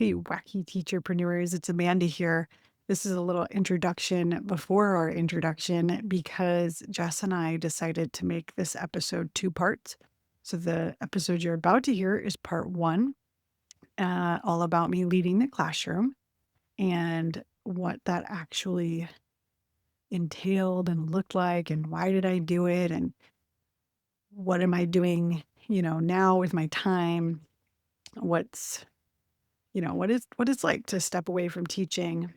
Hey, wacky teacherpreneurs, it's Amanda here. This is a little introduction before our introduction because Jess and I decided to make this episode two parts. So, the episode you're about to hear is part one, all about me leading the classroom and what that actually entailed and looked like, and why did I do it, and what am I doing, now with my time, what's what it's like to step away from teaching.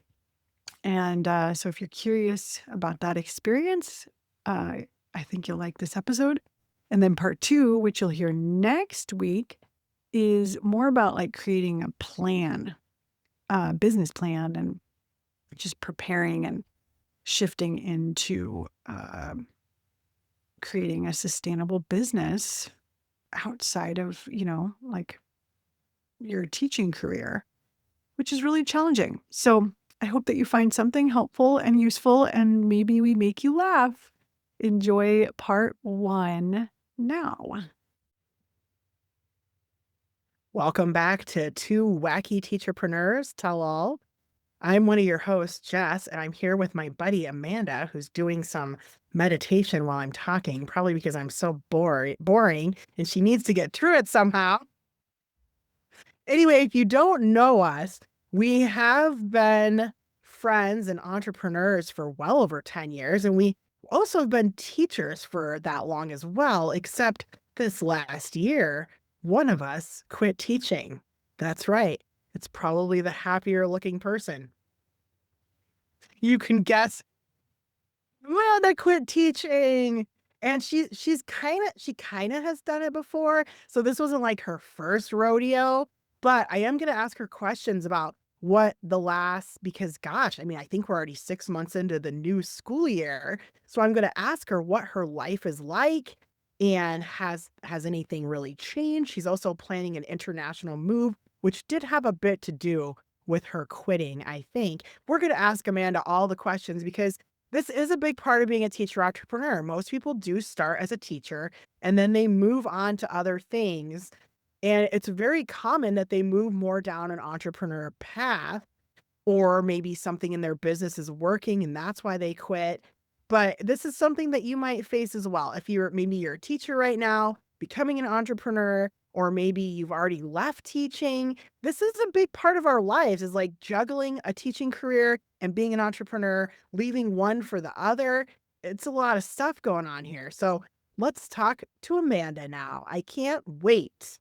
And so if you're curious about that experience, uh, I think you'll like this episode. And then part two, which you'll hear next week, is more about like creating a plan, business plan, and just preparing and shifting into creating a sustainable business outside of, like your teaching career, which is really challenging. So I hope that you find something helpful and useful, and maybe we make you laugh. Enjoy part one now. Welcome back to Two Wacky Teacherpreneurs Tell All. I'm one of your hosts, Jess, and I'm here with my buddy Amanda, who's doing some meditation while I'm talking, probably because I'm so boring and she needs to get through it somehow. Anyway, if you don't know us, we have been friends and entrepreneurs for well over 10 years, and we also have been teachers for that long as well, except this last year, one of us quit teaching. That's right. It's probably the happier looking person. You can guess, well, that quit teaching. And she kind of has done it before. So this wasn't like her first rodeo, but I am going to ask her questions about what the last, because gosh, I mean, I think we're already 6 months into the new school year. So I'm going to ask her what her life is like and has anything really changed. She's also planning an international move, which did have a bit to do with her quitting, I think. We're going to ask Amanda all the questions because this is a big part of being a teacher entrepreneur. Most people do start as a teacher and then they move on to other things. And it's very common that they move more down an entrepreneur path, or maybe something in their business is working and that's why they quit. But this is something that you might face as well. If you're a teacher right now, becoming an entrepreneur, or maybe you've already left teaching. This is a big part of our lives, is like juggling a teaching career and being an entrepreneur, leaving one for the other. It's a lot of stuff going on here. So let's talk to Amanda now. I can't wait.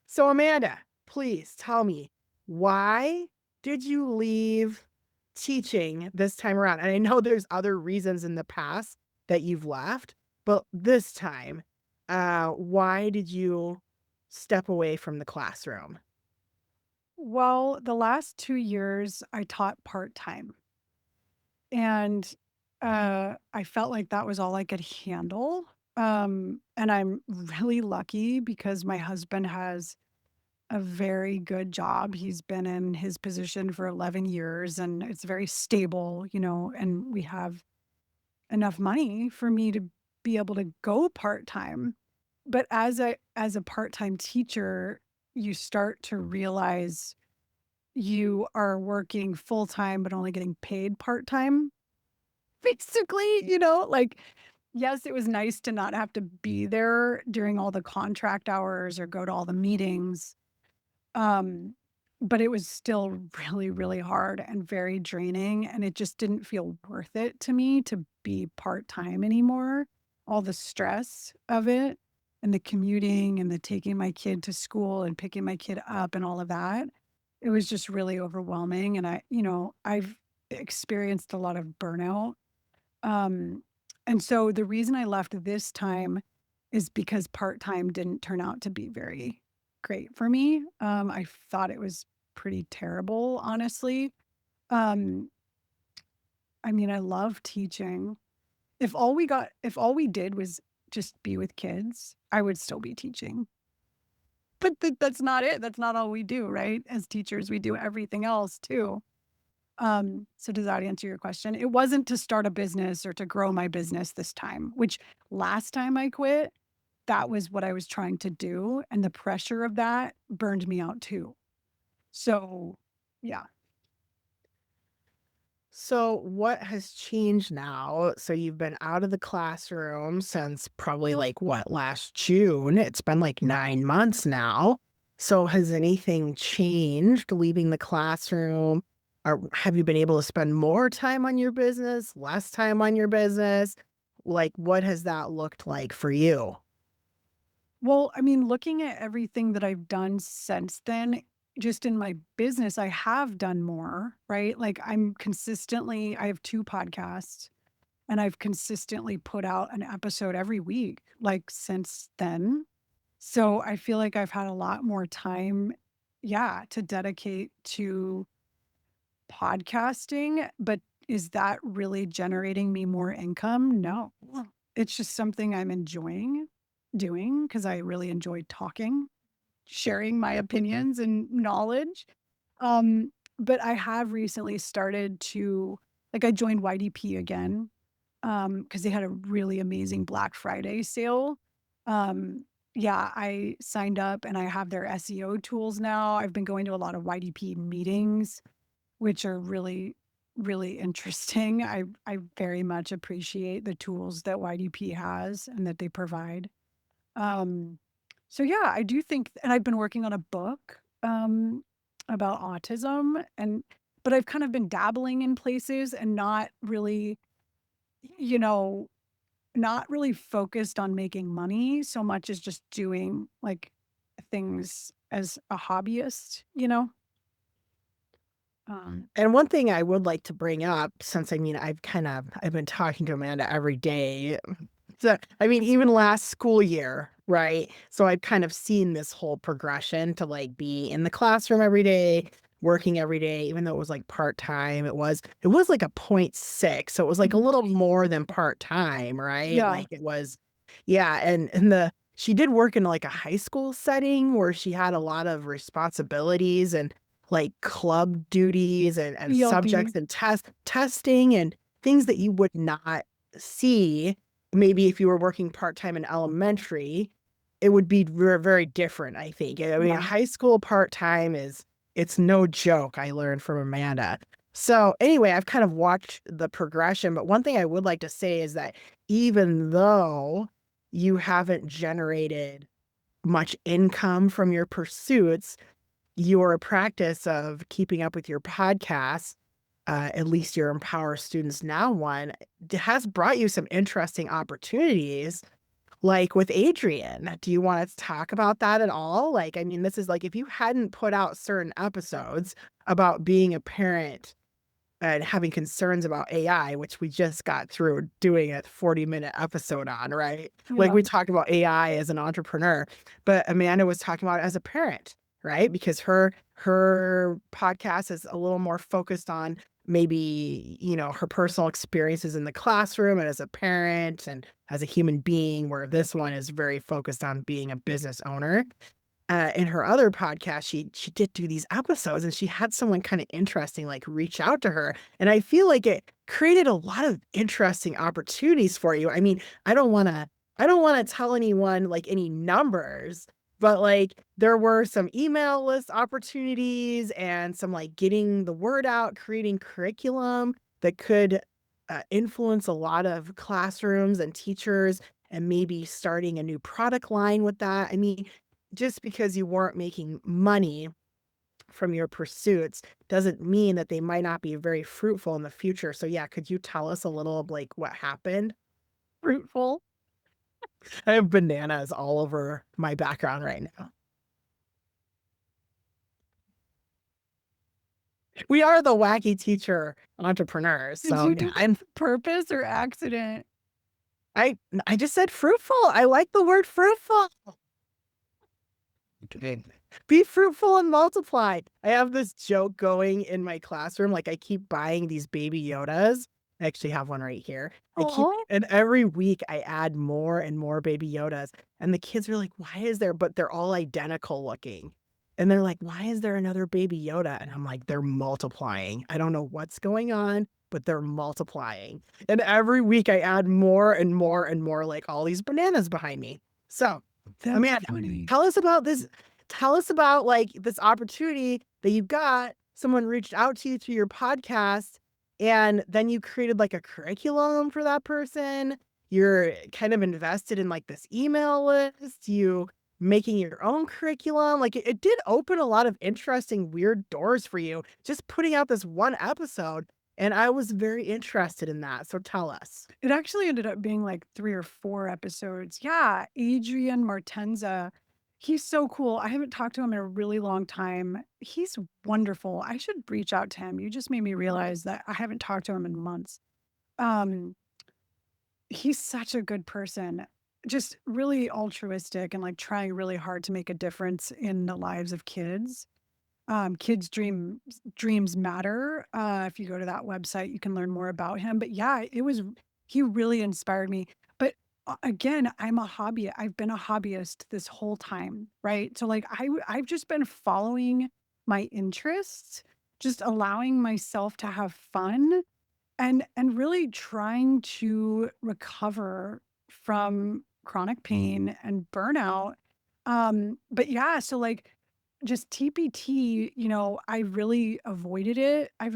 So Amanda, please tell me, why did you leave teaching this time around? And I know there's other reasons in the past that you've left, but this time, why did you step away from the classroom? Well, the last 2 years I taught part time, and I felt like that was all I could handle. And I'm really lucky because my husband has a very good job. He's been in his position for 11 years and it's very stable, and we have enough money for me to be able to go part-time. But as a part-time teacher, you start to realize you are working full-time but only getting paid part-time. Basically, like, yes, it was nice to not have to be there during all the contract hours or go to all the meetings. Um, but it was still really, really hard and very draining, and it just didn't feel worth it to me to be part-time anymore. All the stress of it and the commuting and the taking my kid to school and picking my kid up and all of that. It was just really overwhelming, and I've experienced a lot of burnout. Um, and so the reason I left this time is because part-time didn't turn out to be very great for me. I thought it was pretty terrible, honestly. Um, I mean, I love teaching. If all we did was just be with kids, I would still be teaching. But that's not it. That's not all we do, right? As teachers, we do everything else too. So does that answer your question? It wasn't to start a business or to grow my business this time, which last time I quit, that was what I was trying to do, and the pressure of that burned me out too. So, yeah. So, what has changed now? So, you've been out of the classroom since probably like what, last June? It's been like 9 months now. So, has anything changed leaving the classroom? Or have you been able to spend more time on your business, less time on your business? Like, what has that looked like for you? Well, I mean, looking at everything that I've done since then, just in my business, I have done more, right? Like I have 2 podcasts and I've consistently put out an episode every week, like since then. So I feel like I've had a lot more time, yeah, to dedicate to podcasting. But is that really generating me more income? No. It's just something I'm enjoying doing because I really enjoy talking, sharing my opinions and knowledge. Um, but I have recently started to I joined YDP again, because they had a really amazing Black Friday sale. Um, yeah, I signed up and I have their SEO tools now. I've been going to a lot of YDP meetings, which are really, really interesting. I very much appreciate the tools that YDP has and that they provide. Um, so yeah, I do think, and I've been working on a book about autism, but I've kind of been dabbling in places and not really, you know, not really focused on making money so much as just doing like things as a hobbyist, you know? Um, And one thing I would like to bring up, since I mean, I've been talking to Amanda every day. So, I mean, even last school year, right? So I've kind of seen this whole progression to like be in the classroom every day, working every day, even though it was like part-time. It was like a point 0.6. So it was like a Mhm. little more than part-time, right? Yeah, Like it was, yeah. And she did work in like a high school setting where she had a lot of responsibilities and like club duties and ELD. subjects and testing and things that you would not see maybe if you were working part-time in elementary. It would be very different, I think. I mean, Yeah. high school part-time it's no joke, I learned from Amanda. So anyway, I've kind of watched the progression, but one thing I would like to say is that even though you haven't generated much income from your pursuits, your practice of keeping up with your podcasts, at least your Empower Students Now one, has brought you some interesting opportunities, like with Adrian. Do you want to talk about that at all? Like, I mean, this is like if you hadn't put out certain episodes about being a parent and having concerns about AI, which we just got through doing a 40-minute episode on, right? Like Yeah. we talked about AI as an entrepreneur, but Amanda was talking about it as a parent, right? Because her podcast is a little more focused on maybe, her personal experiences in the classroom and as a parent and as a human being, where this one is very focused on being a business owner. In her other podcast, she did do these episodes, and she had someone kind of interesting like reach out to her, and I feel like it created a lot of interesting opportunities for you. I mean, I don't want to tell anyone like any numbers, but like there were some email list opportunities and some like getting the word out, creating curriculum that could influence a lot of classrooms and teachers, and maybe starting a new product line with that. I mean, just because you weren't making money from your pursuits doesn't mean that they might not be very fruitful in the future. So yeah, could you tell us a little of like what happened? Fruitful. I have bananas all over my background right now. We are the wacky teacher entrepreneurs. Did So you yeah, do that for purpose or accident? I I just said fruitful. I like the word fruitful. Okay. Be fruitful and multiply. I have this joke going in my classroom. Like I keep buying these baby Yodas. I actually have one right here. Oh, And every week I add more and more baby Yodas. And the kids are like, why is there, but they're all identical looking. And they're like, why is there another baby Yoda? And I'm like, they're multiplying. I don't know what's going on, but they're multiplying. And every week I add more and more and more, like all these bananas behind me. So, That's Amanda, funny. tell us about this. Tell us about like this opportunity that you got. Someone reached out to you through your podcast, and then you created like a curriculum for that person. You're kind of invested in like this email list. You making your own curriculum. Like it did open a lot of interesting, weird doors for you just putting out this one episode. And I was very interested in that. So tell us. It actually ended up being like 3 or 4 episodes. Yeah, Adrian Martenza, he's so cool. I haven't talked to him in a really long time. He's wonderful. I should reach out to him. You just made me realize that I haven't talked to him in months. Um, he's such a good person. Just really altruistic and, like, trying really hard to make a difference in the lives of kids. Kids' dreams matter. If you go to that website, you can learn more about him. But yeah, he really inspired me. But again, I've been a hobbyist this whole time, right? So like I've just been following my interests, just allowing myself to have fun and really trying to recover from chronic pain and burnout. But yeah, so like just TPT, I really avoided it. I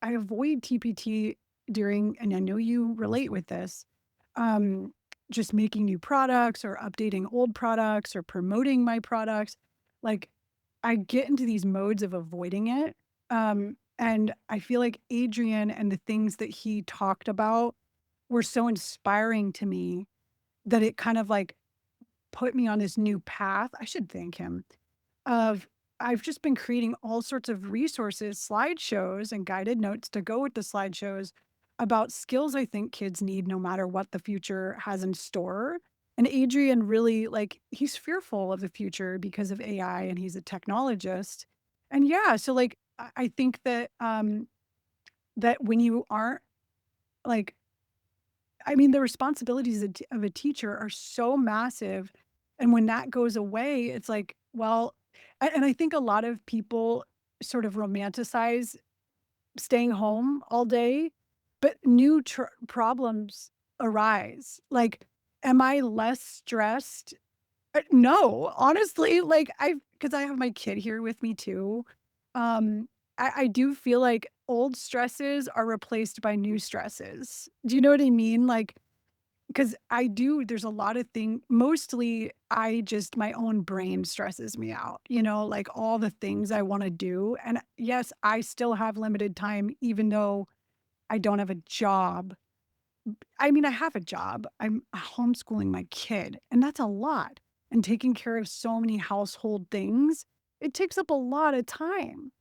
avoid TPT during, and I know you relate with this, um, just making new products or updating old products or promoting my products. Like I get into these modes of avoiding it. And I feel like Adrian and the things that he talked about were so inspiring to me that it kind of like put me on this new path. I should thank him of I've just been creating all sorts of resources, slideshows, and guided notes to go with the slideshows about skills I think kids need no matter what the future has in store. And Adrian really like he's fearful of the future because of AI and he's a technologist. And yeah, so like I think that that when you aren't like I mean the responsibilities of a teacher are so massive and when that goes away it's like well and I think a lot of people sort of romanticize staying home all day, but new problems arise. Like, am I less stressed? No, honestly, like because I have my kid here with me too. I do feel like old stresses are replaced by new stresses. Do you know what I mean? Like, because I do, there's a lot of mostly I just, my own brain stresses me out, like all the things I want to do. And yes, I still have limited time, even though I don't have a job. I mean, I have a job. I'm homeschooling my kid, and that's a lot. And taking care of so many household things, it takes up a lot of time,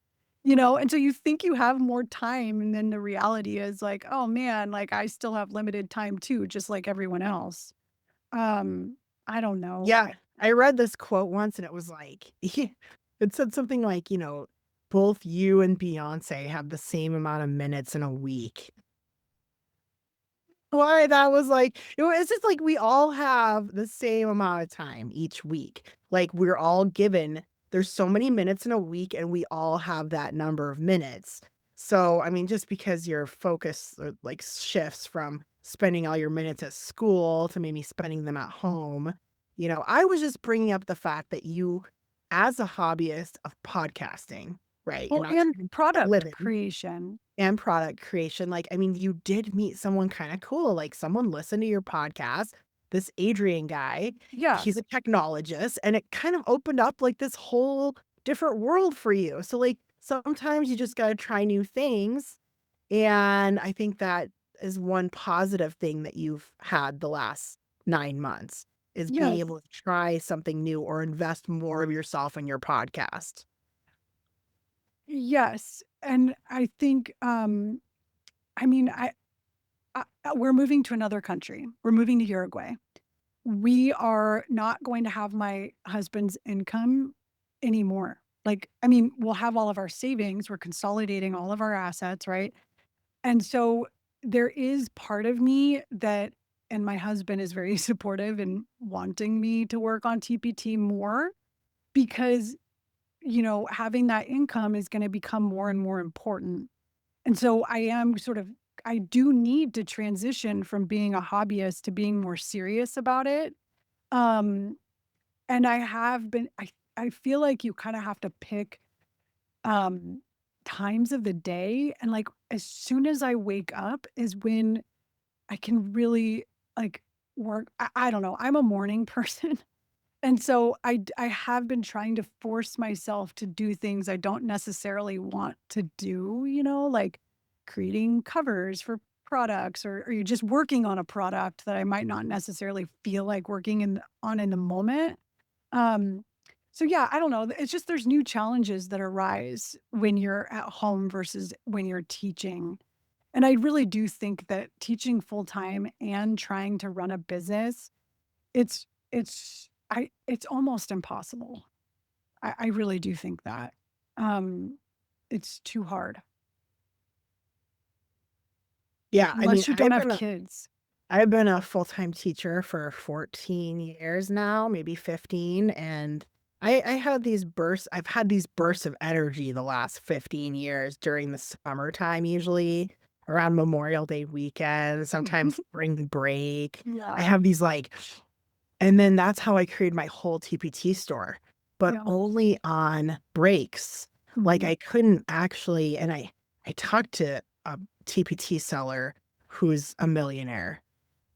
And so you think you have more time, and then the reality is like, oh man, like I still have limited time too, just like everyone else. Um, I don't know. Yeah, I read this quote once and it was like, it said something like, both you and Beyonce have the same amount of minutes in a week. Why that was like, it's just like we all have the same amount of time each week. Like we're all given, there's so many minutes in a week and we all have that number of minutes. So, I mean, just because your focus like shifts from spending all your minutes at school to maybe spending them at home, I was just bringing up the fact that you, as a hobbyist of podcasting, right, and Well, not and trying to product live creation. and product creation. Like, I mean, you did meet someone kinda cool, like, someone listened to your podcast, this Adrian guy, Yeah. he's a technologist, and it kind of opened up, like, this whole different world for you. So, like, sometimes you just gotta try new things, and I think that is one positive thing that you've had the last 9 months, is being Yes. able to try something new or invest more of yourself in your podcast. Yes. And I think, I mean, we're moving to another country. We're moving to Uruguay. We are not going to have my husband's income anymore. Like, I mean, we'll have all of our savings. We're consolidating all of our assets, right? And so there is part of me that, and my husband is very supportive in wanting me to work on TPT more because, having that income is going to become more and more important. And so I do need to transition from being a hobbyist to being more serious about it. Um, and I feel like you kinda have to pick, um, times of the day, and, like, as soon as I wake up is when I can really, like, work. I don't know, I'm a morning person. And so I have been trying to force myself to do things I don't necessarily want to do, like creating covers for products, or you're just working on a product that I might not necessarily feel like working on in the moment. Um, so yeah, I don't know. It's just there's new challenges that arise when you're at home versus when you're teaching. And I really do think that teaching full time and trying to run a business, it's almost impossible. I really do think that. Um, it's too hard Yeah, I mean, unless you don't have kids. I've been a full-time teacher for 14 years now, maybe 15, and I've had these bursts of energy the last 15 years during the summertime, usually around Memorial Day weekend, sometimes spring break. I Yeah, have these, like, and then that's how I created my whole TPT store, but yeah. only on breaks. Like, Mhm. I couldn't actually, and I talked to a TPT seller who's a millionaire.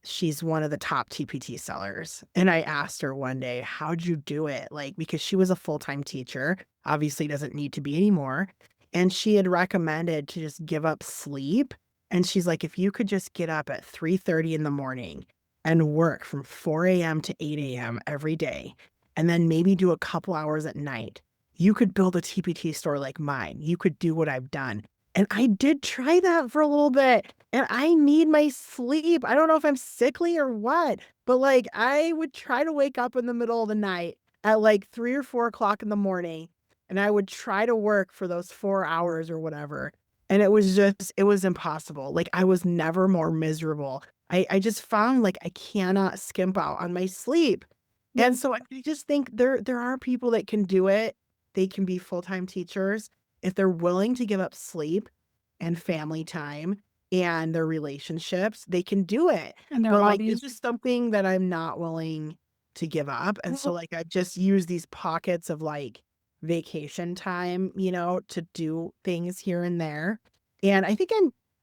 She's one of the top TPT sellers, and I asked her one day, "How'd you do it?" Like, because she was a full-time teacher, obviously doesn't need to be anymore, and she had recommended to just give up sleep, and she's like, "If you could just get up at 3:30 in the morning and work from 4 AM to 8 AM every day, and then maybe do a couple hours at night, you could build a TPT store like mine. You could do what I've done." And I did try that for a little bit, and I need my sleep. I don't know if I'm sickly or what, but, like, I would try to wake up in the middle of the night at, like, 3 or 4 o'clock in the morning, and I would try to work for those 4 hours or whatever, and it was impossible. Like, I was never more miserable. I just found, like, I cannot skimp out on my sleep, Yeah, and so I just think there are people that can do it. They can be full-time teachers if they're willing to give up sleep and family time and their relationships, they can do it. and their But, like, it's hobbies. just something that I'm not willing to give up, and so, Well, like, I just use these pockets of, like, vacation time, to do things here and there, and I think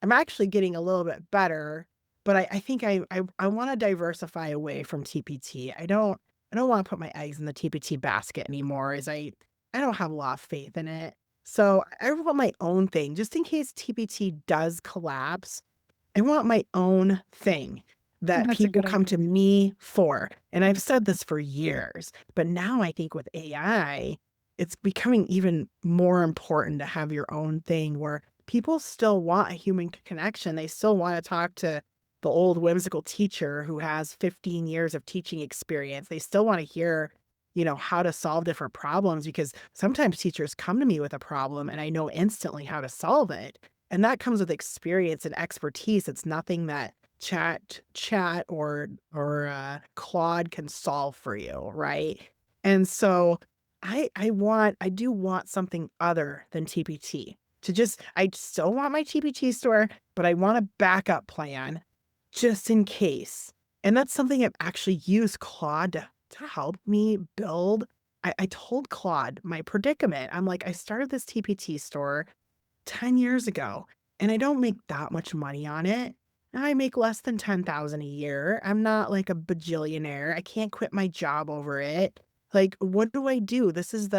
I'm actually getting a little bit better, but I think I wanna diversify away from TPT. I don't wanna put my eggs in the TPT basket anymore as I don't have a lot of faith in it. So I want my own thing just in case TPT does collapse. I want my own thing that that's a people good come idea. to me for. And I've said this for years, but now I think with AI, it's becoming even more important to have your own thing where people still want a human connection. They still want to talk to the old whimsical teacher who has 15 years of teaching experience. They still want to hear, how to solve different problems because sometimes teachers come to me with a problem and I know instantly how to solve it. And that comes with experience and expertise. It's nothing that chat or Claude can solve for you, right? And so I do want something other than TPT. I still want my TPT store, but I want a backup plan just in case. And that's something I've actually used Claude to help me build. I told Claude my predicament. I'm like, I started this TPT store 10 years ago, and I don't make that much money on it. I make less than 10,000 a year. I'm not like a bajillionaire. I can't quit my job over it. Like, what do I do? This is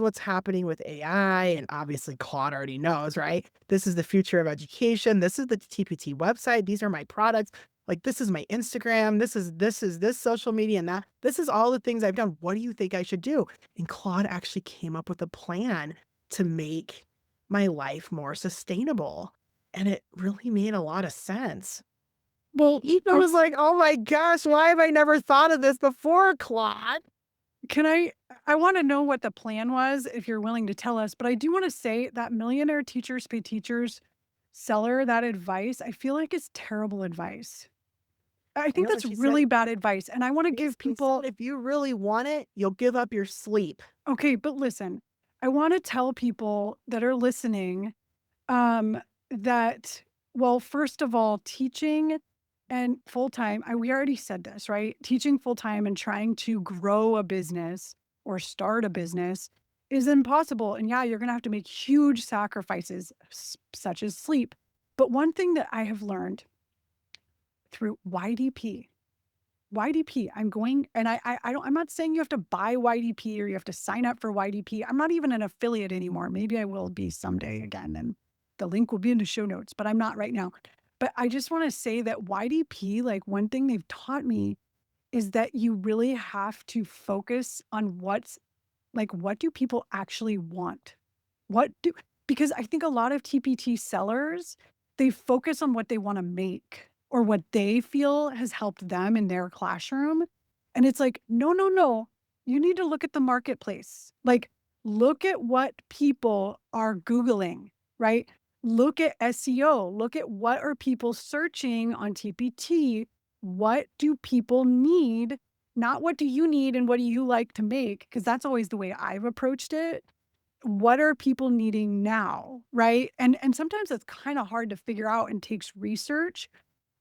what's happening with AI, and obviously Claude already knows, right? This is the future of education. This is the TPT website. These are my products. Like, this is my Instagram. This is this social media and that. This is all the things I've done. What do you think I should do? And Claude actually came up with a plan to make my life more sustainable, and it really made a lot of sense. Well, I was like, "Oh my gosh, why have I never thought of this before, Claude?" can I wanna know what the plan was if you're willing to tell us, but I do wanna say that millionaire teachers pay teachers seller, that advice, I feel like is terrible advice. I I think know, that's she said really bad advice, and I wanna give basically said, people. "If you really want it, you'll give up your sleep." Okay, but listen, I wanna tell people that are listening, um, that well, first of all, teaching And full time, we already said this, right? Teaching full time and trying to grow a business or start a business is impossible. And yeah, you're going to have to make huge sacrifices, such as sleep. But one thing that I have learned through YDP, I'm going, and I don't, I'm not saying you have to buy YDP or you have to sign up for YDP. I'm not even an affiliate anymore. Maybe I will be someday again. And the link will be in the show notes, but I'm not right now. But I just want to say that YDP, like one thing they've taught me is that you really have to focus on what do people actually want? What do Because I think a lot of TPT sellers, they focus on what they wanna make or what they feel has helped them in their classroom, and it's like, "No, no, no. You need to look at the marketplace." Like, look at what people are Googling, right? Look at SEO, look at what are people searching on TPT. What do people need? Not what do you need and what do you like to make? Because that's always the way I've approached it. What are people needing now, right? And sometimes it's kinda hard to figure out and takes research,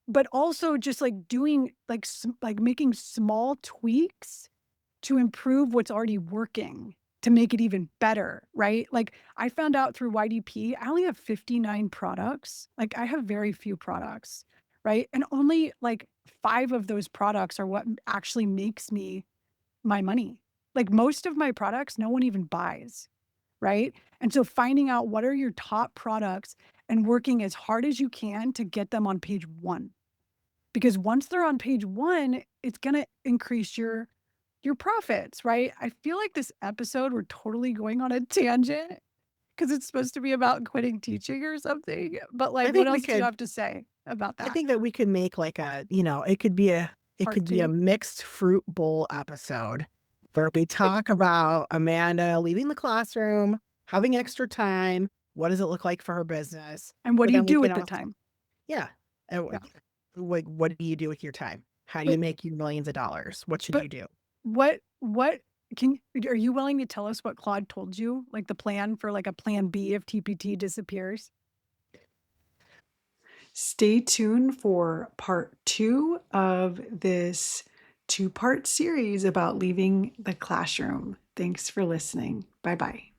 but also just, like, doing, like, making small tweaks to improve what's already working to make it even better, right? Like, I found out through YDP, I only have 59 products. Like, I have very few products, right? And only, like, 5 of those products are what actually makes me my money. Like, most of my products, no one even buys, right? And so finding out what are your top products and working as hard as you can to get them on page 1. Because once they're on page 1, it's gonna increase your profits, right? I feel like this episode, we're totally going on a tangent because it's supposed to be about quitting teaching or something, but, like, I what think we else do you could have to say about I that? think that we could make like it Part could be a 2? mixed fruit bowl episode where we talk about Amanda leaving the classroom, having extra time, what does it look like for her business? And what But do you then we do can with the also time? yeah, and Yeah. what do you do with your time? How do you But make you millions of dollars? What should but you do? what can are you willing to tell us what Claude told you? Like, the plan for, like, a plan B if TPT disappears? Stay tuned for part 2 of this two-part series about leaving the classroom. Thanks for listening. Bye-bye.